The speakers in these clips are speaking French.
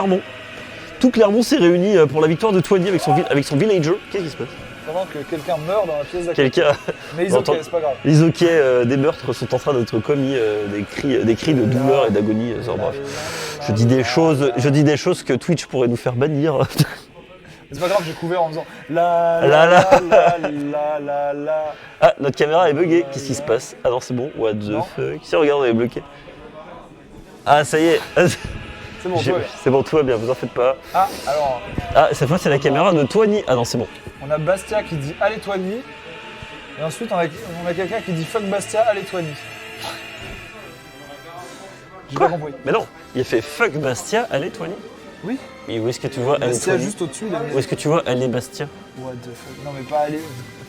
Clermont. Tout Clermont s'est réuni pour la victoire de Toigny avec son villager. Qu'est-ce qui se passe? Pendant que quelqu'un meurt dans la pièce d'à côté. Quelqu'un. Mais ils ok, c'est pas grave. Les des meurtres sont en train d'être commis, des cris de douleur et d'agonie. Bref. Je dis des choses que Twitch pourrait nous faire bannir. C'est pas grave, j'ai couvert en faisant la. Ah, notre caméra est buggée. Qu'est-ce qui se passe? Ah non, c'est bon. What the fuck? Si, regarde, on est bloqué. Ah, ça y est. C'est bon, tout va bien. C'est bon, tout va bien, vous en faites pas. Ah, alors. Ah, cette fois, c'est la caméra de Toigny. Ah non, c'est bon. On a Bastia qui dit allez Toigny. Et ensuite, on a quelqu'un qui dit fuck Bastia, allez Toigny. J'ai pas compris. Mais non, il a fait fuck Bastia, allez Toigny. Oui. Et où est-ce que tu vois allez Bastia Toigny? juste au-dessus. Où est-ce que tu vois allez Bastia? What the fuck? Non, mais pas allez.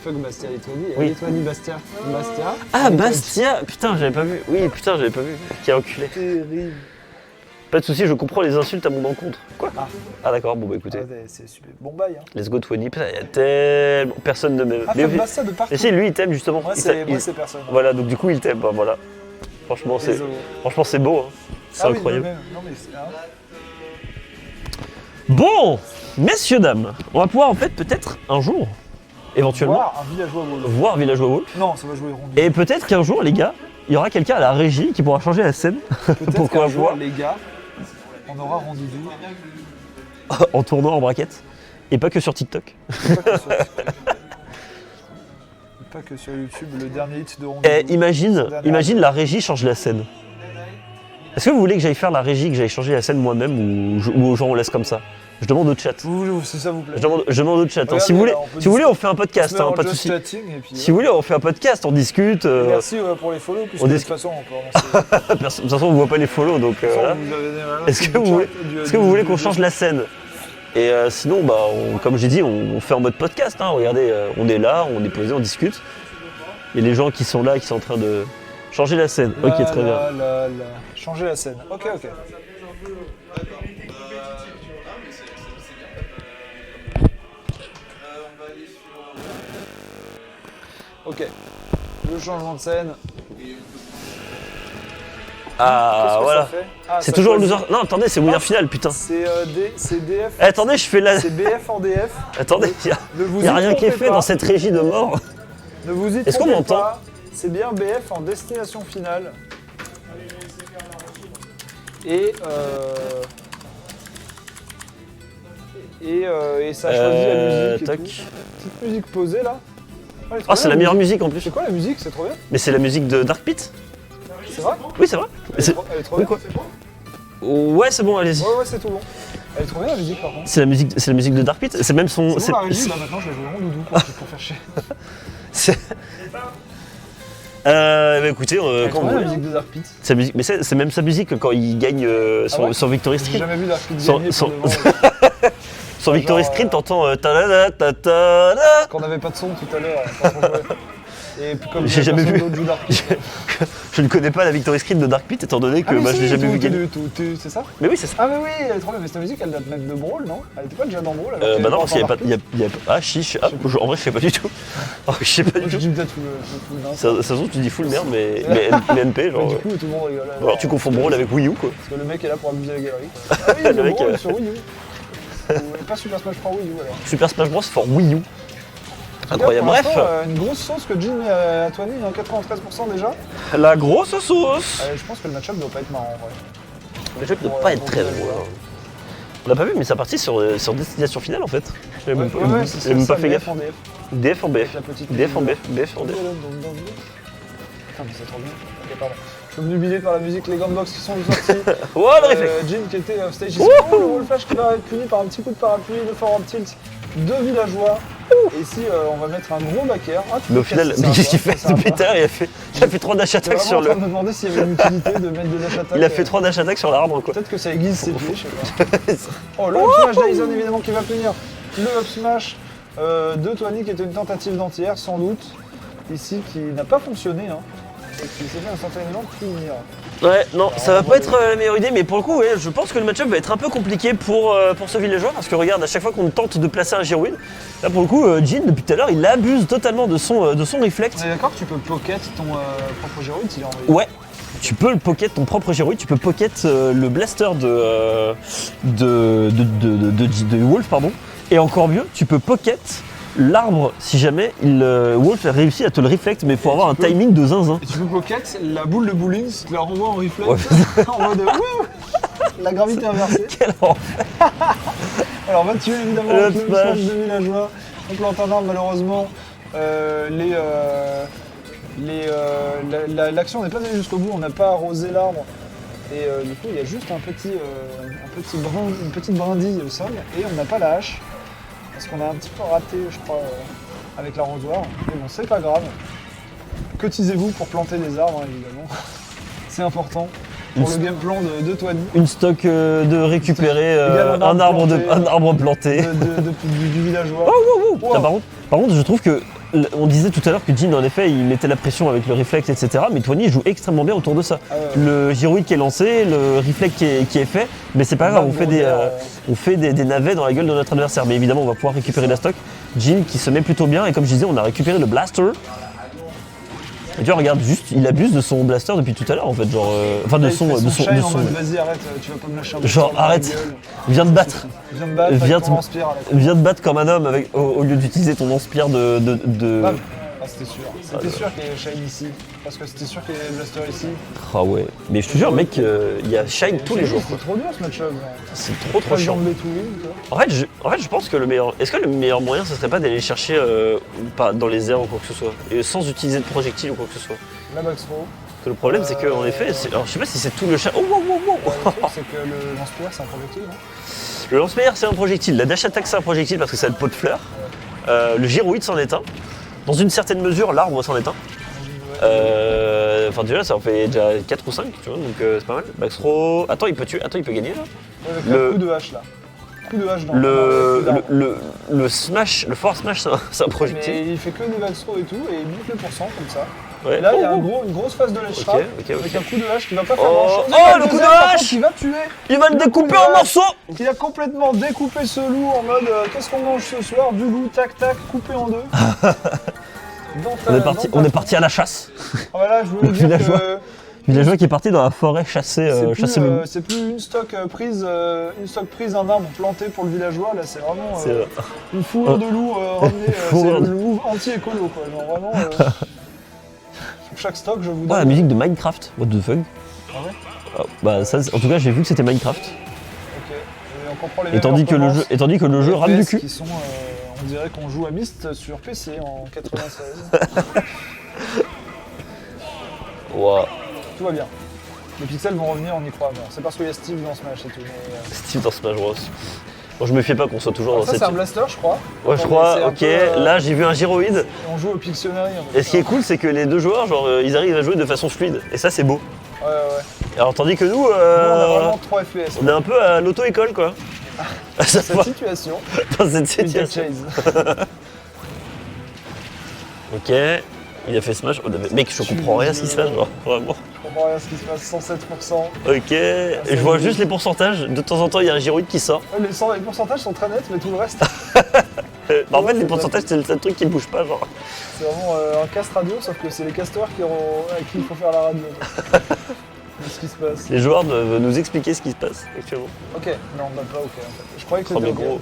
Fuck Bastia, allez Toigny. Oui. Allez Toigny, Bastia. Bastia. Ah, Bastia. Putain, j'avais pas vu. Oui, putain, j'avais pas vu. Qui a enculé. Terrible. Pas de soucis, je comprends les insultes à mon encontre. Quoi? Ah d'accord, bon bah écoutez. Ah, c'est super. Bon bail. Hein. Let's go Toigny. Putain, il y a tellement. Personne ne m'aime. Ah, fuck Bastia de partout. Et si, lui, il t'aime justement. Moi, c'est personne. Voilà, donc du coup, il t'aime. Bah, voilà. Franchement, c'est beau. Hein. C'est incroyable. Oui, non, mais c'est... Bon, messieurs, dames, on va pouvoir en fait peut-être un jour, éventuellement, voir un villageois Wolf. voir Villageois Wolf. Non, ça va jouer rond. Et peut-être qu'un jour, les gars, il y aura quelqu'un à la régie qui pourra changer la scène. Peut-être qu'un jour, les gars, on aura rendez-vous. En tournant en braquette. Et pas que sur TikTok. Pas que sur YouTube, le dernier hit de rendez-vous. Et imagine la régie change la scène. Est-ce que vous voulez que j'aille faire la régie, que j'aille changer la scène moi-même ou aux gens on laisse comme ça? Je demande au chat. Si ça vous plaît. Je demande au chat. Regardez, Si vous voulez, là, on fait un podcast, hein, pas de soucis. Puis, si vous voulez, on fait un podcast, on discute. Merci pour les follow, puisque de toute façon, on peut de toute façon, on voit pas les follow, donc voilà. Est-ce que vous voulez qu'on change la scène? Et sinon, bah, comme j'ai dit, on fait en mode podcast. Hein. Regardez, on est là, on est posé, on discute. Il y a les gens qui sont là, qui sont en train de changer la scène. Ok, très bien. Changer la scène. Ok. Ok. Le changement de scène. Ah, voilà. C'est toujours le loser. Non, attendez, c'est winner final, putain. C'est DF. Attendez, je fais la. C'est BF en DF. Attendez, il n'y a rien qui est fait dans cette régie de mort. Ne vous y Est-ce qu'on trompez m'entend? pas, c'est bien BF en destination finale. Et ça a choisi la musique. Toc. Petite musique posée là. Ah, c'est la meilleure musique en plus. C'est quoi la musique? C'est trop bien. Mais c'est la musique de Dark Pit. C'est vrai? Oui, c'est vrai. Elle est trop bien. Quoi? Ouais, c'est bon, allez-y. Ouais, c'est tout bon. Elle est trop bien la musique par contre. C'est la musique de Dark Pit. C'est même son. C'est bon, la régie, là maintenant je la joue en doudou pour faire chier. Bah écoutez, quand vous la voulez. musique de Dark Pit. Mais c'est même sa musique quand il gagne son Victory J'ai Street. jamais vu Dark Pit gagner pour de vrai. Son Victory Street, t'entends ta-da-da-ta-ta-da. Qu'on n'avait pas de son tout à l'heure. Et comme J'ai jamais vu. d'autre joue Dark Pit. Je ne connais pas la Victory Street de Dark Pit étant donné que je l'ai jamais vu gagner. C'est ça? Mais oui, c'est ça. Ah mais oui, elle est trop bien, mais cette musique elle date même de Brawl, non? Elle était pas déjà dans Brawl? Bah non, parce qu'il n'y a pas. Ah, chiche. Ah, en vrai, je sais pas du tout. Oh, je sais pas du Je tout. dis peut-être full dingue. Ça se trouve, tu dis full merde, mais NP, genre. Du coup, tout le monde rigole. Alors, tu confonds Brawl avec Wii U, quoi. Parce que le mec est là pour amuser la galerie. Ah oui, Le mec, Brawl sur Wii U. Pas Super Smash Bros. Wii U alors. Super Smash Bros for Wii U. Incroyable. Pour Bref, l'instant, une grosse sauce que Jin et Antoine, il est en 93% déjà. la grosse sauce. Je pense que le match-up doit pas être marrant en vrai. Le jeu ne doit pas être très drôle. On l'a pas vu, mais ça partit sur destination finale en fait. J'ai même pas fait gaffe. DF en BF. DF en BF. BF en DF. Putain, mais c'est trop bien. Ok, pardon. Je suis obnubilé par la musique, les Gunbox qui sont sortis. Oh, le réflexe. Jin qui était stage ici. Oh, le wall flash qui va être puni par un petit coup de parapluie, de forward tilt, deux villageois. Et ici, on va mettre un gros backer. Ah, mais au final, qu'est-ce qu'il fait depuis tout à l'heure? Il a fait 3 dash attack sur le. Je suis en train de me demander s'il y avait une utilité de mettre des dash attack. Il a fait 3 dash attack sur l'arbre quoi. Peut-être que ça aiguise ses pieds, je sais pas. Oh, le up smash d'Aizen évidemment qui va punir. Le up smash de Toigny qui était une tentative d'anti-air sans doute. Ici qui n'a pas fonctionné. Hein. Et qui s'est fait instantanément punir. Ouais, non, ça va pas être la meilleure idée, mais pour le coup, ouais, je pense que le match-up va être un peu compliqué pour ce villageois, parce que regarde, à chaque fois qu'on tente de placer un Girouid, là pour le coup, Jin, depuis tout à l'heure, il abuse totalement de son réflexe. On est d'accord que tu peux pocket ton propre Girouid s'il est envoyé? Ouais. tu peux le pocket ton propre Giroud, tu peux pocket le blaster de Wolf, pardon. Et encore mieux, tu peux pocket l'arbre si jamais Wolf a réussi à te le reflect, mais il faut avoir un timing de zinzin. Et tu peux pocket la boule de bowling, si tu la renvoies en reflex, en mode wouh, la gravité inversée. Quel enfer. Alors on va tuer évidemment le smash de villageois. On plante un arbre malheureusement. L'action n'est pas allée jusqu'au bout, on n'a pas arrosé l'arbre. Et du coup il y a juste une petite brindille au sol et on n'a pas la hache. Parce qu'on a un petit peu raté je crois avec l'arrosoir. Mais bon c'est pas grave. Cotisez-vous pour planter des arbres hein, évidemment. C'est important. Pour le game plan de Toiny. Une stock de récupérer un arbre planté. Du villageois. Oh. Par contre, je trouve que on disait tout à l'heure que Jin en effet il mettait la pression avec le reflex etc. Mais Toiny joue extrêmement bien autour de ça. Le Giroud qui est lancé, le reflex qui est fait, mais c'est pas grave, on fait des navets dans la gueule de notre adversaire. Mais évidemment on va pouvoir récupérer la stock. Jin qui se met plutôt bien et comme je disais on a récupéré le blaster. Et tu vois, regarde, juste, il abuse de son blaster depuis tout à l'heure en fait, genre. Enfin, de son. Vas-y, arrête, tu vas pas me lâcher un peu. Genre, arrête, viens de battre. Viens de battre comme un homme au lieu d'utiliser ton lance-pierre de... Ah, c'était sûr. C'était sûr qu'il y avait Shine ici. Parce que c'était sûr qu'il y avait Blaster ici. Ah ouais. Mais je te jure, mec, il y a Shine tous les jours. C'est trop dur ce match-up. C'est trop chiant. En fait, je pense que le meilleur. Est-ce que le meilleur moyen, ce serait pas d'aller chercher dans les airs ou quoi que ce soit, et sans utiliser de projectiles ou quoi que ce soit. La back throw. Le problème, c'est qu'en effet, alors je sais pas si c'est tout le chat. Oh, wow. Le truc, c'est que le lance-pierre, c'est un projectile, non ? Le lance-pierre, c'est un projectile. La dash attack, c'est un projectile parce que ça a le pot de fleurs. Le Giroud c'en est un. Dans une certaine mesure, l'arbre c'en est un. Enfin déjà ça en fait déjà 4 ou 5, tu vois, donc c'est pas mal. Backthrow. Attends, il peut gagner là. Avec le coup de hache là. Coup de hache dans le smash, le force smash c'est un projectile. Mais il fait que des backthrow et tout, et il monte le pourcent comme ça. Ouais. Et là il y a une grosse phase de ledge trap avec un coup de hache qui va pas faire grand chose. Oh le coup de hache qui va tuer. Il va le découper en morceaux. Qui a complètement découpé ce loup en mode qu'est-ce qu'on mange ce soir? Du loup, tac tac, coupé en deux. On est parti à la chasse. Voilà, je voulais dire que... Villageois qui est parti dans la forêt chasser le loup. C'est plus une stock prise un arbre planté pour le villageois, là c'est vraiment une fourrure de loup ramenée, c'est le loup anti-écolo quoi, genre vraiment... Sur chaque stock je vous donne... la musique de Minecraft, what the fuck. Ah ouais bah ça, en tout cas j'ai vu que c'était Minecraft. Ok, et on comprend les et tandis que le jeu rame du cul. Qui sont, on dirait qu'on joue à Myst sur PC en 96. Wow. Tout va bien. Les pixels vont revenir, on y croit. Bon, c'est parce qu'il y a Steve dans Smash et tout. Mais, Steve dans Smash Bros. Bon, je me fie pas qu'on soit toujours dans cette... Ça c'est un blaster je crois. Ouais je crois, ok. Là j'ai vu un Giroud. On joue au Pictionary. Et ce qui est cool c'est que les deux joueurs, genre, ils arrivent à jouer de façon fluide. Et ça c'est beau. Ouais. Alors tandis que nous, on a vraiment 3 FPS. On est un peu à l'auto-école quoi. Dans cette situation. Dans cette situation. Ok. Il a fait smash. Oh, mec, je comprends rien à ce qui se passe, genre, vraiment. Je comprends rien à ce qui se passe, 107%. Ok, et je vois juste les pourcentages. De temps en temps, il y a un Giroud qui sort. Les pourcentages sont très nets, mais tout le reste. En fait, les pourcentages, c'est le seul truc qui bouge pas, genre. C'est vraiment un cast radio, sauf que c'est les casteurs avec qui il faut faire la radio. Ce qui se passe. Les joueurs doivent nous expliquer ce qui se passe actuellement. Ok, non, bah pas ok en fait. Je croyais que c'était ok. Gros.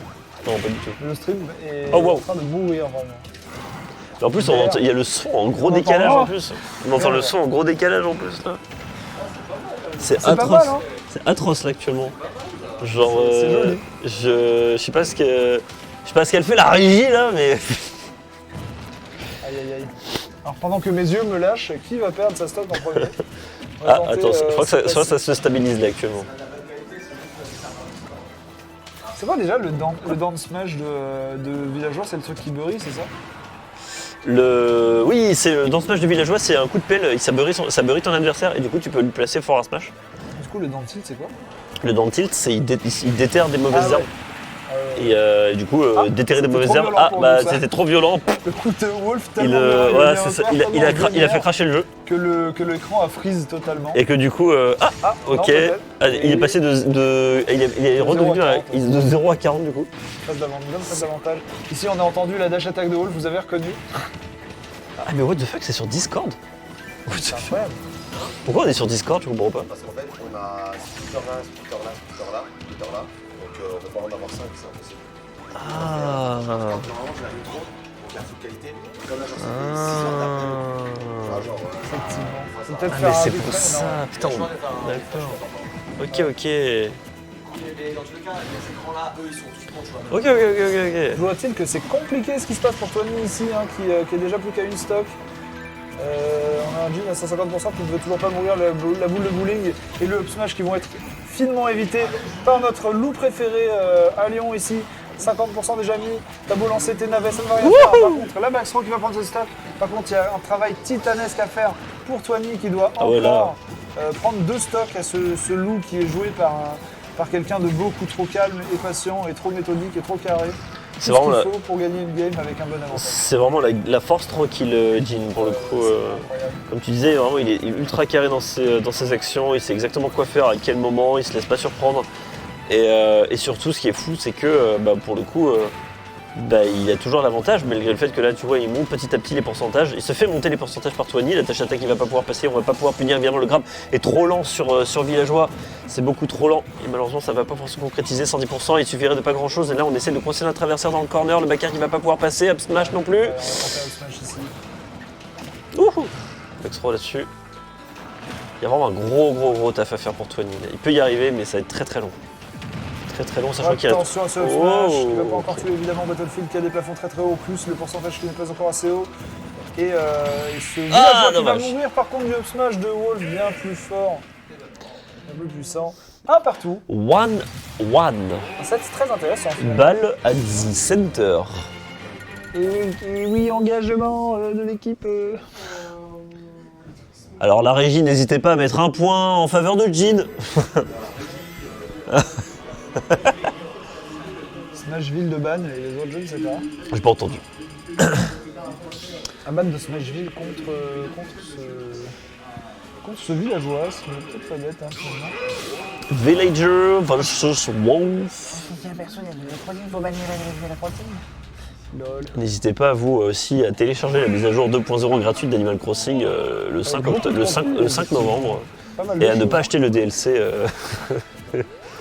Non, pas du tout. Le stream est en train de mourir vraiment. En plus, il y a le son en gros décalage en plus. On entend le son en gros décalage en plus là. C'est atroce. Mal, hein. C'est atroce là actuellement. Genre, c'est joli. Je sais pas ce qu'elle fait la régie là, mais. Aïe. Alors pendant que mes yeux me lâchent, qui va perdre sa stock en premier? Attends, je crois que ça se stabilise là actuellement. C'est pas déjà le down smash de villageois, c'est le truc qui bury, c'est ça? Oui, c'est dans Smash de villageois, c'est un coup de pelle, ça bury ton adversaire et du coup tu peux lui placer fort à smash. Du coup, le down tilt, c'est quoi? Le down tilt, c'est il déterre des mauvaises herbes. Et du coup, déterrer des mauvaises herbes. C'était trop violent. Le coup de Wolf tellement il a fait cracher le jeu. Que l'écran a freeze totalement. Et que du coup, ok, il est passé il est redevenu de 0 à 40 du coup. Phase d'avantage. Ici, on a entendu la dash attack de Wolf, vous avez reconnu? Ah mais what the fuck, c'est sur Discord? C'est incroyable. Pourquoi on est sur Discord, je comprends pas. Parce qu'en fait, on a scooter là, scooter là, scooter là, scooter là. Donc on peut pas en avoir 5, c'est impossible. Ah. Normalement, j'ai la métro, donc la full qualité. Comme là, j'en sais 6 heures d'appel. Genre, C'est peut-être Mais faire un c'est replay, pour non ça, putain. D'accord. Ok. Mais dans tous les cas, les écrans là, eux, ils sont tout le monde. Ok. Je vois-t-il que c'est compliqué ce qui se passe pour Tony ici, hein, qui est déjà plus qu'à une stock. On a un jean à 150% qui ne veut toujours pas mourir, la boule de bowling et le up smash qui vont être finement évités par notre loup préféré à Lyon ici. 50% déjà mis, t'as beau lancer tes navets, ça ne va rien faire. Par contre, la backthrow qui va prendre ce stock. Par contre, il y a un travail titanesque à faire pour Tony qui doit encore prendre 2 stocks à ce loup qui est joué par quelqu'un de beaucoup trop calme et patient et trop méthodique et trop carré. C'est Tout ce vraiment qu'il faut pour gagner une game avec un bon avantage. C'est vraiment la force tranquille, Jin, pour le coup. Comme tu disais, vraiment, il est ultra carré dans ses actions, il sait exactement quoi faire, à quel moment, il se laisse pas surprendre. Et surtout, ce qui est fou, c'est que pour le coup, il a toujours l'avantage, malgré le fait que là, tu vois, il monte petit à petit les pourcentages. Il se fait monter les pourcentages par Tony. La tâche attaque, il va pas pouvoir passer, on va pas pouvoir punir. Évidemment, le grab est trop lent sur Villageois. C'est beaucoup trop lent. Et malheureusement, ça va pas pouvoir se concrétiser. 110%, il suffirait de pas grand chose. Et là, on essaie de coincer notre adversaire dans le corner. Le backer qui va pas pouvoir passer. Up smash non plus. On va faire le smash ici. Ouhou. Extra là-dessus. Il y a vraiment un gros taf à faire pour Tony. Il peut y arriver, mais ça va être très long. Très long, sachant qu'il y a... Attention à ce up smash, il va pas encore tuer évidemment Battlefield qui a des plafonds très haut, plus le pourcentage qui n'est pas encore assez haut. Et ce villageois qui va dommage. mourir par contre du up smash de Wolf bien plus fort, bien plus puissant. Un partout, 1-1. un set très intéressant. Balle at the center. Et oui, engagement de l'équipe. Alors la régie, n'hésitez pas à mettre un point en faveur de Jin. Smashville de ban et les autres je ne sais pas. J'ai pas entendu. Un ban de Smashville contre ce villageois, ce qui n'est peut-être pas bête hein, finalement. Villager versus Wolf. Lol. N'hésitez pas vous aussi à télécharger la mise à jour 2.0 gratuite d'Animal Crossing le 5 novembre. Pas mal de Et à ne choses. pas acheter le DLC.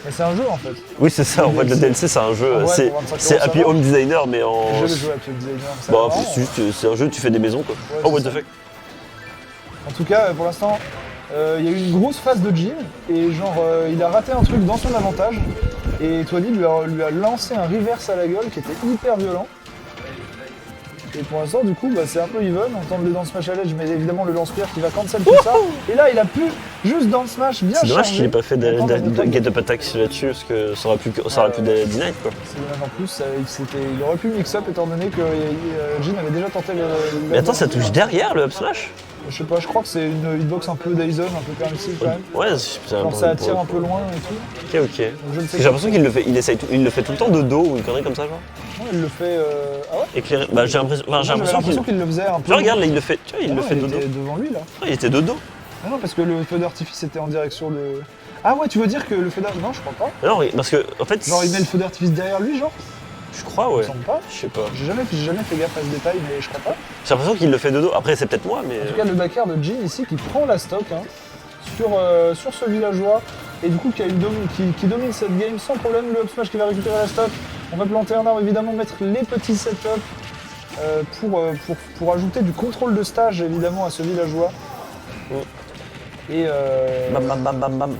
Mais c'est un jeu en fait. Oui c'est ça, en fait le DLC c'est un jeu, Ah ouais, c'est pour 25 c'est euros, ça Happy va. Home Designer mais en... J'ai jamais joué à Pure Designer. ça Bon, va marrant, c'est juste, c'est un jeu, tu fais des maisons quoi. Ouais, Oh c'est what ça. the fuck. En tout cas, pour l'instant, il y a eu une grosse phase de Jin et genre il a raté un truc dans son avantage et Tony lui a lancé un reverse à la gueule qui était hyper violent. Et pour l'instant, du coup, c'est un peu even. On tente le down smash à l'edge, mais évidemment le lance-pierre qui va cancel tout ça. Et là, il a pu juste down smash bien C'est dommage chargé. qu'il ait pas fait On tente de get up attack là-dessus parce que ça aurait pu deny quoi. C'est dommage en plus, il aurait pu mix-up étant donné que Jin avait déjà tenté le. Mais attends, ça touche derrière le up smash? Je sais pas, je crois que c'est une hitbox un peu Dyson, un peu permissive quand même. Ouais, c'est Quand ça attire un peu loin et tout. Ok. Donc, je ne Parce sais que j'ai l'impression qu'il le fait, il le fait tout le temps de dos ou une connerie comme ça genre. pas. Il le fait. Ah ouais. Éclairé. Bah j'ai l'impression qu'il. qu'il le faisait un peu. Tu vois, regarde là, il le fait. Tu vois, il Ah le non, fait il de dos. était devant lui là. Ah, il était de dos. Ah non, parce que le feu d'artifice était en direction de. Ah ouais, tu veux dire que le feu d'artifice. Non, je crois pas. Non, parce que en fait. Genre, il met le feu d'artifice derrière lui, genre. Je crois, Il ouais. me semble pas. Je sais pas. J'ai jamais fait gaffe à ce détail, mais je crois pas. J'ai l'impression qu'il le fait de dos. Après, c'est peut-être moi, mais. En tout cas, le backer de Jin ici qui prend la stock hein, sur ce villageois et du coup qui domine cette game sans problème. Le up smash qui va récupérer la stock. On va planter un arbre, évidemment, mettre les petits setups pour ajouter du contrôle de stage évidemment à ce villageois. Et Bam.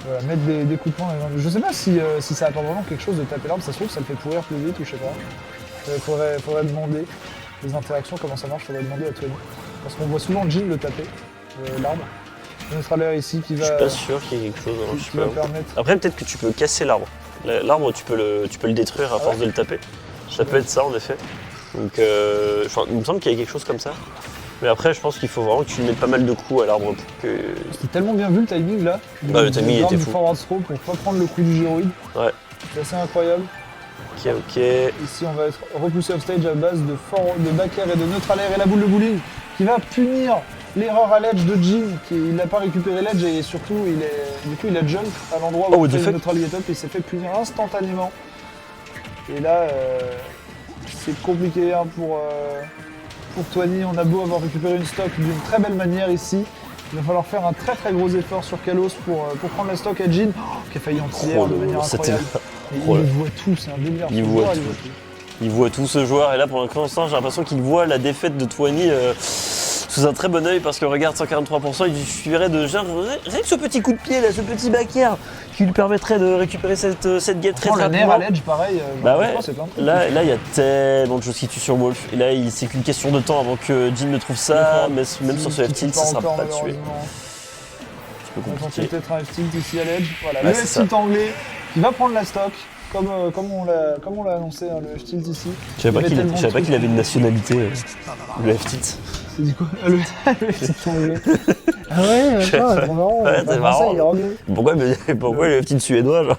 voilà, mettre des coups de poing. Je sais pas si ça apporte vraiment quelque chose de taper l'arbre, ça se trouve ça le fait pourrir plus vite ou je sais pas. Faudrait demander les interactions, comment ça marche, faudrait demander à Tony. Parce qu'on voit souvent Jin le taper, l'arbre. Notre alerte ici qui Je va, suis pas sûr qu'il y ait quelque chose. Hein, je sais qui va pas. permettre. Après, peut-être que tu peux casser l'arbre. L'arbre, tu peux le détruire à force de le taper. Ça peut être ça en effet. Donc, il me semble qu'il y a quelque chose comme ça. Mais après, je pense qu'il faut vraiment que tu lui mettes pas mal de coups à l'arbre pour que. C'était tellement bien vu le timing là. Bah, le timing était du fou. forward throw pour pas prendre le coup du gyroïde. Ouais. C'est assez incroyable. Ok. Ici, on va être repoussé off stage à base de back air et de neutral air et la boule de bowling qui va punir l'erreur à l'edge de Jin. Il n'a pas récupéré l'edge et surtout, il a jump à l'endroit où Oh, il de fait fait. le neutral get up et il s'est fait punir instantanément. Et là, c'est compliqué hein, pour Tony. On a beau avoir récupéré une stock d'une très belle manière ici. Il va falloir faire un très très gros effort sur Kalos pour prendre la stock à Jin, qui a failli anti-air de manière incroyable. Et il les voit tous, c'est un délire. Il voit tout. Il voit tout ce joueur, et là pour l'instant j'ai l'impression qu'il voit la défaite de Twani sous un très bon oeil, parce que regarde, 143%, il lui suffirait de rien que ce petit coup de pied là, ce petit back air qui lui permettrait de récupérer cette game très la nerf rapidement. à l'edge, pareil. Bah ouais, c'est plein de trucs. là il y a tellement de choses qui tuent sur Wolf, et là c'est qu'une question de temps avant que Jin ne trouve ça, mais même sur ce F-tilt ça sera pas tué. On va tenter peut-être un F-tilt ici à l'edge. Voilà, Ouais, le F-tilt anglais qui va prendre la stock. Comme on l'a annoncé, hein, le F-tilt ici. Je savais pas qu'il avait une nationalité, le F-tilt. C'est dit quoi? Le F-tilt anglais. Ah ouais, c'est marrant. Ouais, c'est marrant. Il est anglais. Pourquoi le F-tilt suédois, genre?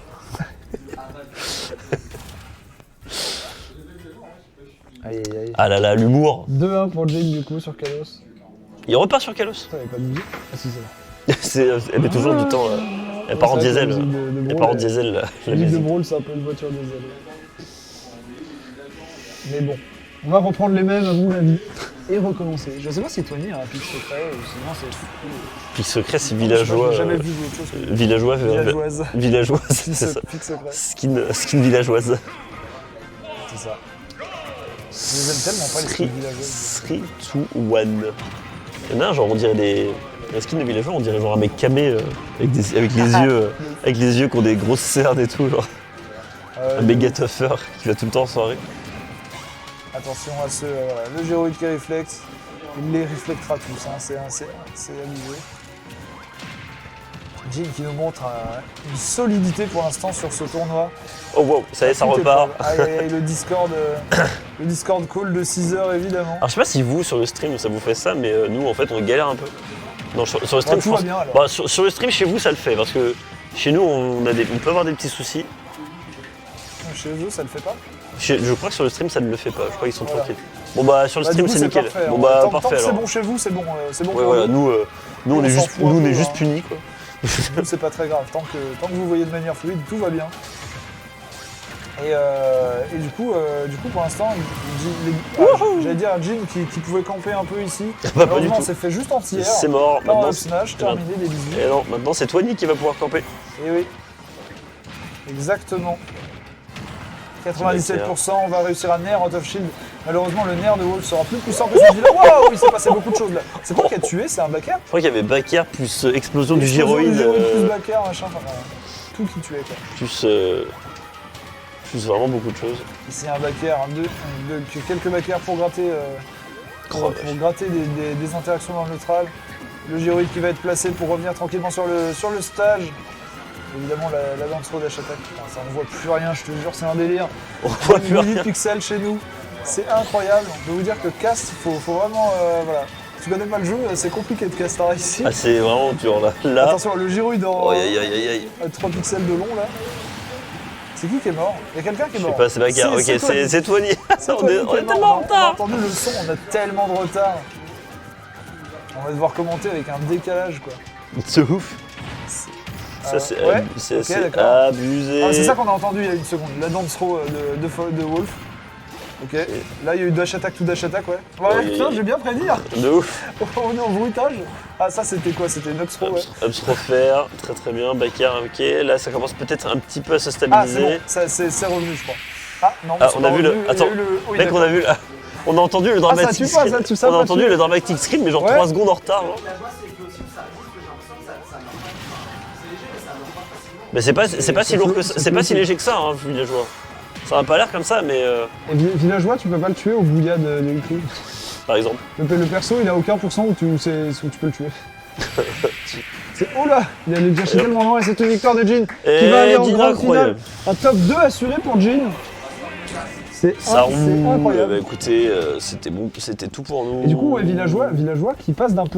Aïe aïe aïe. Ah là là, l'humour. 2-1 pour Jin du coup sur Kalos. Il repart sur Kalos. Ça, il n'y avait pas de musique. Ah si, c'est là. Elle met toujours du temps. Elle part en diesel. Elle part en diesel, la La musique de musique. Brawl, c'est un peu une voiture diesel. Mais bon, on va reprendre les mêmes à mon avis et recommencer. Je sais pas si Tony a un pic secret ou sinon c'est. Pic secret, c'est villageois. J'ai jamais vu autre chose que Villageoise. Villageoise, c'est ça. pic secret. Skin villageoise. C'est ça. Je les aime tellement pas les skins villageois. 3, 2, 1. Il y en a un, genre on dirait des skins de villageois, on dirait genre un mec camé avec les yeux qui ont des grosses cernes et tout, genre. Un méga tougher qui va tout le temps en soirée. Attention à ce le gyroïde qui réflexe. Il les réflectera tous, hein. C'est amusé. Jin qui nous montre une solidité pour l'instant sur ce tournoi. Oh wow, ça y est, ça repart. Le Discord call de 6 heures évidemment. Alors je sais pas si vous sur le stream ça vous fait ça, mais nous en fait on galère un peu. Non, sur le stream, tout va bien, alors. Bah, sur le stream chez vous ça le fait, parce que chez nous on peut avoir des petits soucis. Chez eux ça le fait pas. Je crois que sur le stream ça ne le fait pas, je crois qu'ils sont tranquilles. Bon bah sur le stream du coup, c'est nickel. Parfait, bon bah tant parfait que alors. c'est bon chez vous, c'est bon Ouais, pour voilà, nous. nous on est s'en juste, fout un nous on peu, est juste hein. punis quoi. Nous, c'est pas très grave, tant que vous voyez de manière fluide, tout va bien. Et du coup pour l'instant, j'allais dire à Jin qui pouvait camper un peu ici. Bah, pas du tout. On s'est fait juste entière. C'est mort, Par maintenant. un smash, terminé les 18. Et non, maintenant c'est Twani qui va pouvoir camper. Et oui. Exactement. 97%, on va réussir à Nair out of shield. Malheureusement, le Nair de Wolf sera plus puissant que celui-là. Waouh, il s'est passé beaucoup de choses là. C'est quoi qui a tué? C'est un backer? Je crois qu'il y avait backer plus explosion du Explosion gyroïde. plus backer, machin, enfin, tout qui tuait quoi. Plus vraiment beaucoup de choses. Ici un backer, quelques backers pour gratter, pour gratter des interactions dans le neutral. Le gyroïde qui va être placé pour revenir tranquillement sur le stage. Évidemment la lance throw dash attack. Enfin, ça on voit plus rien, je te jure, c'est un délire. On voit plus 8 rien. pixels chez nous, c'est incroyable. Je peux vous dire que cast, faut vraiment voilà. Si tu connais pas le jeu, c'est compliqué de castar ici. Ah c'est vraiment dur là. Attention, le gyroïde en Oh, aïe. 3 pixels de long là. C'est qui est mort? Il y a quelqu'un qui est Je mort. sais pas, c'est backer. Ok, c'est Twani. C'est On Tony est qui est tellement mort. en retard. On a entendu le son, on a tellement de retard. On va devoir commenter avec un décalage quoi. C'est ouf. Ça c'est ouais, c'est ok, d'accord. abusé. Ah, c'est ça qu'on a entendu il y a une seconde, la dance throw de Wolf. Ok, là il y a eu dash attack to dash attack, ouais. Ouais, putain, j'ai bien prédire. De ouf. On est en bruitage. Ah, ça c'était quoi? C'était une up throw, ouais. Up faire, très bien. Backer, ok. Là ça commence peut-être un petit peu à se Ah, c'est stabiliser. bon, c'est revenu, je crois. Ah, non, Ah, c'est on pas a vu revenu, le. il y a Attends, eu le- oui, mec, d'accord. on a vu. On a entendu le dramatic tue pas, screen. ça tue ça On a pas entendu dessus. le dramatic screen, mais genre Ouais. 3 secondes en retard. Genre. Mais c'est pas si lourd que ça, c'est pas si léger que ça, hein, villageois. Ça n'a pas l'air comme ça, mais Et villageois, tu peux pas le tuer au bouillade de Licry. par exemple. Le perso, il a aucun pourcent où tu peux le tuer. C'est oh là, il allait déjà tellement loin et c'est une victoire de Jin qui va aller en Jin, grande incroyable. finale. Un top 2 assuré pour Jin. C'est Ça roule. incroyable. Bah, écoutez, c'était bon, c'était tout pour nous. Et du coup, ouais, villageois qui passe d'un